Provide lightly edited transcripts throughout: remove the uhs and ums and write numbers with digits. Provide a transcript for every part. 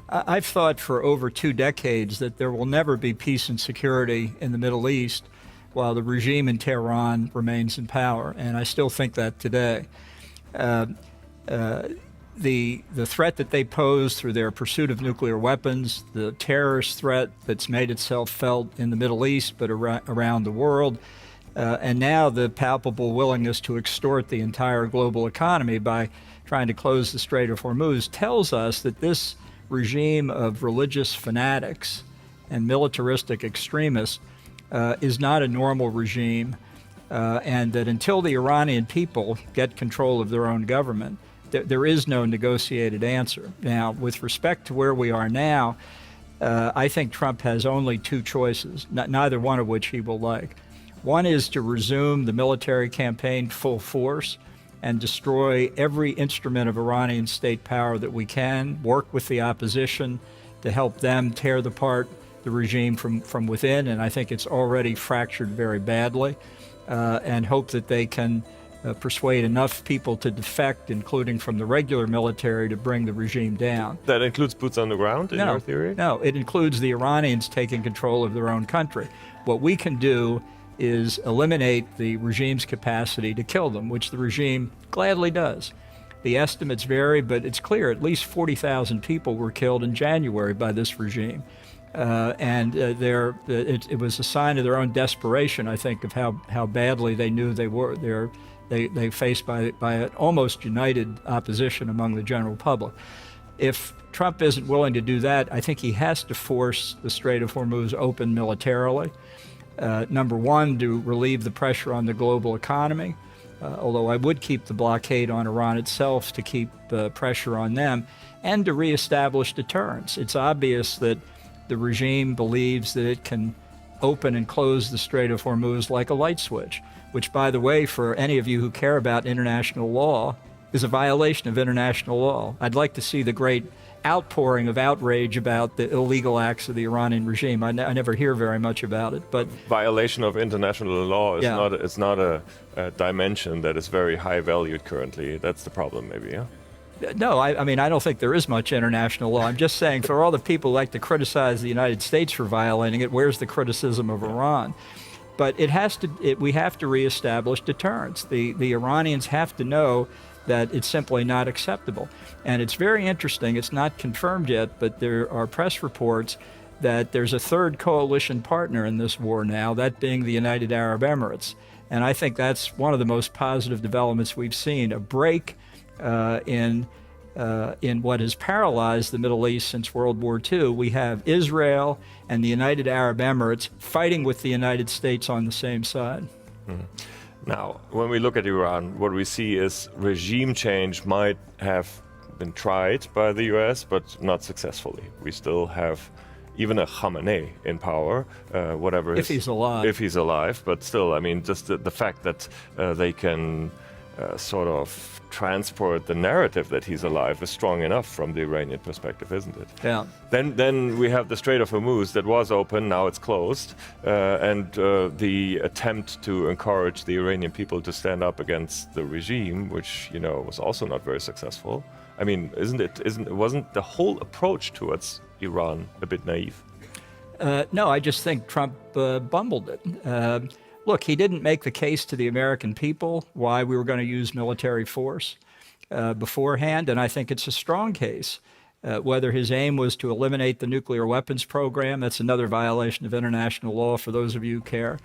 I've thought for over 2 decades that there will never be peace and security in the Middle East while the regime in Tehran remains in power, and I still think that today. Uh, the threat that they pose through their pursuit of nuclear weapons, the terrorist threat that's made itself felt in the Middle East but around the world, and now the palpable willingness to extort the entire global economy by trying to close the Strait of Hormuz tells us that this regime of religious fanatics and militaristic extremists is not a normal regime, and that until the Iranian people get control of their own government, there is no negotiated answer. Now, with respect to where we are now, I think Trump has only two choices, neither one of which he will like. One is to resume the military campaign full force and destroy every instrument of Iranian state power that we can, work with the opposition to help them tear apart the regime from within, and I think it's already fractured very badly, and hope that they can persuade enough people to defect, including from the regular military, to bring the regime down. That includes boots on the ground, in your theory? No, it includes the Iranians taking control of their own country. What we can do is eliminate the regime's capacity to kill them, which the regime gladly does. The estimates vary, but it's clear at least 40,000 people were killed in January by this regime. It was a sign of their own desperation, I think, of how badly they knew they were. They faced by an almost united opposition among the general public. If Trump isn't willing to do that, I think he has to force the Strait of Hormuz open militarily. Number one, to relieve the pressure on the global economy, although I would keep the blockade on Iran itself to keep pressure on them, and to reestablish deterrence. It's obvious that the regime believes that it can open and close the Strait of Hormuz like a light switch, which, by the way, for any of you who care about international law, is a violation of international law. I'd like to see the great outpouring of outrage about the illegal acts of the Iranian regime. I never hear very much about it, but violation of international law is not a dimension that is very high valued currently. That's the problem, maybe. Yeah. No, I mean, I don't think there is much international law. I'm just saying, for all the people who like to criticize the United States for violating it, where's the criticism of Iran? But we have to reestablish deterrence. The Iranians have to know that it's simply not acceptable. And it's very interesting, it's not confirmed yet, but there are press reports that there's a third coalition partner in this war now, that being the United Arab Emirates. And I think that's one of the most positive developments we've seen, a break in what has paralyzed the Middle East since World War II. We have Israel and the United Arab Emirates fighting with the United States on the same side. Mm. Now, when we look at Iran, what we see is regime change might have been tried by the US, but not successfully. We still have even a Khamenei in power, if he's alive. If he's alive, but still, I mean, just the fact that they can sort of transport the narrative that he's alive is strong enough from the Iranian perspective, isn't it? Yeah. Then we have the Strait of Hormuz that was open, now it's closed, and the attempt to encourage the Iranian people to stand up against the regime, which was also not very successful. I mean, wasn't the whole approach towards Iran a bit naive? No, I just think Trump bumbled it. Look, he didn't make the case to the American people why we were going to use military force beforehand, and I think it's a strong case. Whether his aim was to eliminate the nuclear weapons program, that's another violation of international law for those of you who care.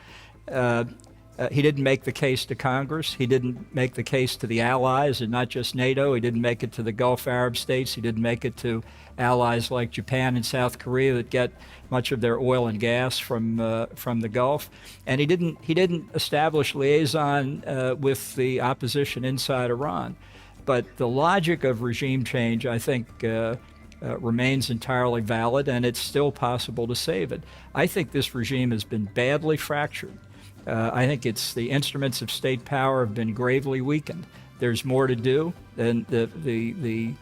He didn't make the case to Congress. He didn't make the case to the allies, and not just NATO. He didn't make it to the Gulf Arab states. He didn't make it to allies like Japan and South Korea that get much of their oil and gas from the Gulf. And he didn't establish liaison with the opposition inside Iran. But the logic of regime change, I think, remains entirely valid, and it's still possible to save it. I think this regime has been badly fractured. I think the instruments of state power have been gravely weakened. There's more to do, and the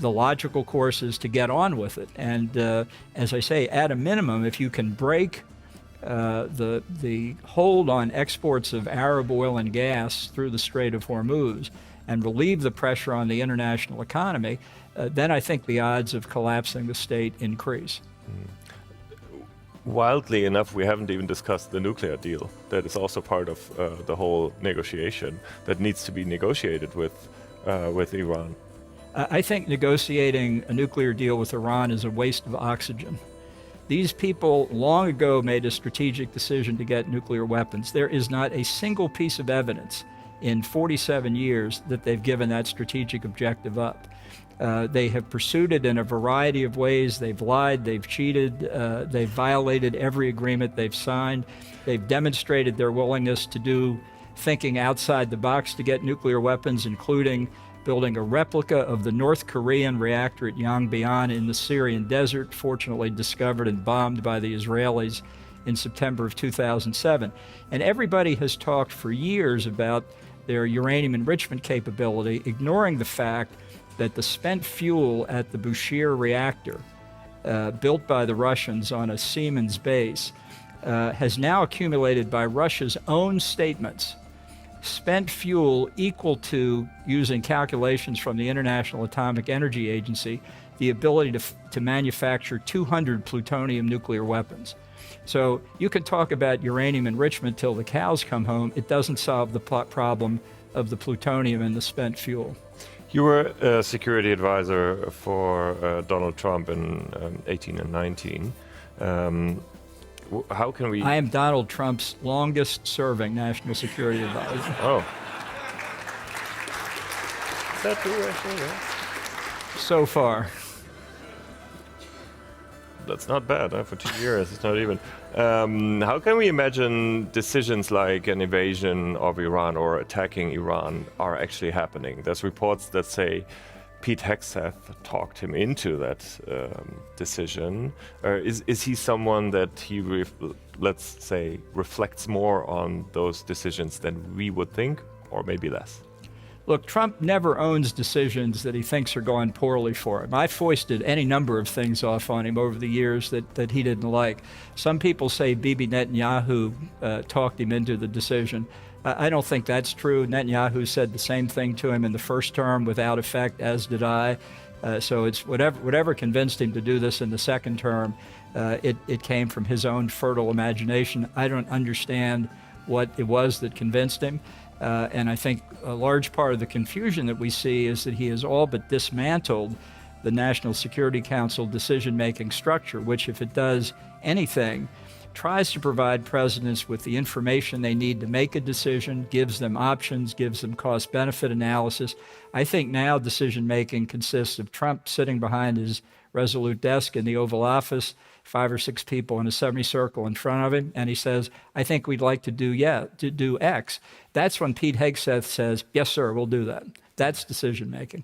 logical course is to get on with it. And as I say, at a minimum, if you can break the hold on exports of Arab oil and gas through the Strait of Hormuz and relieve the pressure on the international economy, then I think the odds of collapsing the state increase. Wildly enough, we haven't even discussed the nuclear deal. That is also part of the whole negotiation that needs to be negotiated with Iran. I think negotiating a nuclear deal with Iran is a waste of oxygen. These people long ago made a strategic decision to get nuclear weapons. There is not a single piece of evidence in 47 years that they've given that strategic objective up. They have pursued it in a variety of ways. They've lied, they've cheated, they've violated every agreement they've signed. They've demonstrated their willingness to do thinking outside the box to get nuclear weapons, including building a replica of the North Korean reactor at Yongbyon in the Syrian desert, fortunately discovered and bombed by the Israelis in September of 2007. And everybody has talked for years about their uranium enrichment capability, ignoring the fact that the spent fuel at the Bushehr reactor, built by the Russians on a Siemens base, has now accumulated by Russia's own statements spent fuel equal to, using calculations from the International Atomic Energy Agency, the ability to manufacture 200 plutonium nuclear weapons. So you can talk about uranium enrichment till the cows come home. It doesn't solve the problem of the plutonium and the spent fuel. You were a security advisor for Donald Trump in 18 and 19. How can we... I am Donald Trump's longest-serving national security advisor. Oh. Is that true, actually? Yeah. So far. That's not bad, for 2 years. It's not even. How can we imagine decisions like an invasion of Iran or attacking Iran are actually happening? There's reports that say Pete Hegseth talked him into that decision. Is he someone that let's say, reflects more on those decisions than we would think, or maybe less? Look, Trump never owns decisions that he thinks are going poorly for him. I foisted any number of things off on him over the years that he didn't like. Some people say Bibi Netanyahu talked him into the decision. I don't think that's true. Netanyahu said the same thing to him in the first term without effect, as did I. So it's whatever convinced him to do this in the second term, it came from his own fertile imagination. I don't understand what it was that convinced him. And I think a large part of the confusion that we see is that he has all but dismantled the National Security Council decision-making structure, which, if it does anything, tries to provide presidents with the information they need to make a decision, gives them options, gives them cost-benefit analysis. I think now decision-making consists of Trump sitting behind his resolute desk in the Oval Office, 5 or 6 people in a semicircle in front of him, and he says, I think we'd like to do X. That's when Pete Hegseth says, yes, sir, we'll do that. That's decision-making.